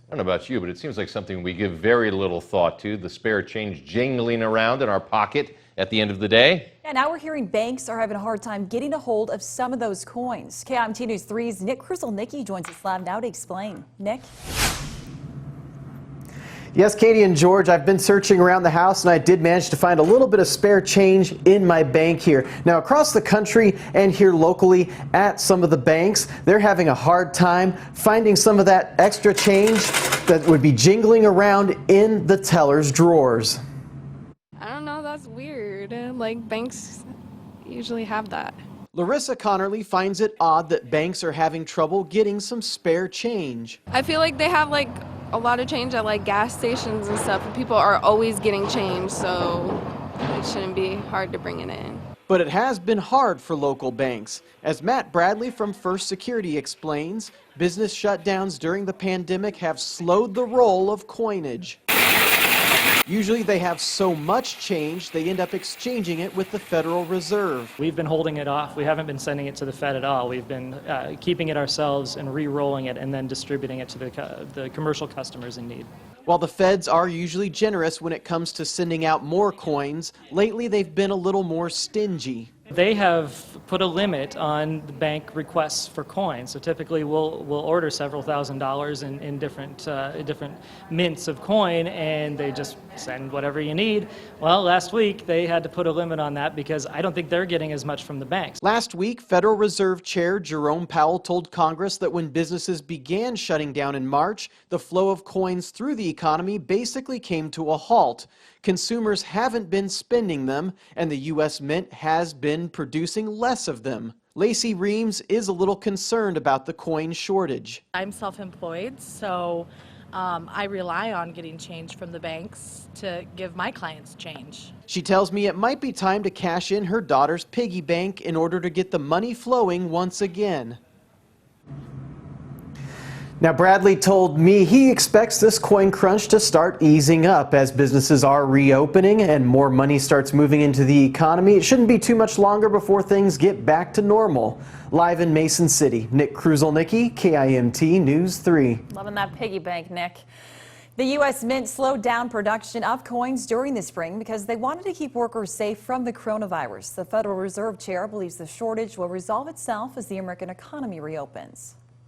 I don't know about you, but it seems like something we give very little thought to, the spare change jingling around in our pocket at the end of the day. And now we're hearing banks are having a hard time getting a hold of some of those coins. KIMT News 3's Nick Kruszalnicki joins us live now to explain. Nick? Yes, Katie and George, I've been searching around the house and I did manage to find a little bit of spare change in my bank here. Now, across the country and here locally at some of the banks, they're having a hard time finding some of that extra change that would be jingling around in the teller's drawers. I don't know, that's weird. Like, banks usually have that. Larissa Connerly finds it odd that banks are having trouble getting some spare change. I feel like they have like a lot of change at like gas stations and stuff, and people are always getting change, so it shouldn't be hard to bring it in. But it has been hard for local banks. As Matt Bradley from First Security explains, business shutdowns during the pandemic have slowed the roll of coinage. Usually they have so much change, they end up exchanging it with the Federal Reserve. We've been holding it off. We haven't been sending it to the Fed at all. We've been keeping it ourselves and re-rolling it and then distributing it to the commercial customers in need. While the Feds are usually generous when it comes to sending out more coins, lately they've been a little more stingy. They have put a limit on the bank requests for coins. So typically we'll order several $1,000s in different mints of coin, and they just send whatever you need. Well, last week they had to put a limit on that because I don't think they're getting as much from the banks. Last week, Federal Reserve Chair Jerome Powell told Congress that when businesses began shutting down in March, the flow of coins through the economy basically came to a halt. Consumers haven't been spending them, and the U.S. Mint has been producing less of them. Lacey Reams is a little concerned about the coin shortage. I'm self-employed, so I rely on getting change from the banks to give my clients change. She tells me it might be time to cash in her daughter's piggy bank in order to get the money flowing once again. Now, Bradley told me he expects this coin crunch to start easing up as businesses are reopening and more money starts moving into the economy. It shouldn't be too much longer before things get back to normal. Live in Mason City, Nick Kruszalnicki, KIMT News 3. Loving that piggy bank, Nick. The U.S. Mint slowed down production of coins during the spring because they wanted to keep workers safe from the coronavirus. The Federal Reserve Chair believes the shortage will resolve itself as the American economy reopens.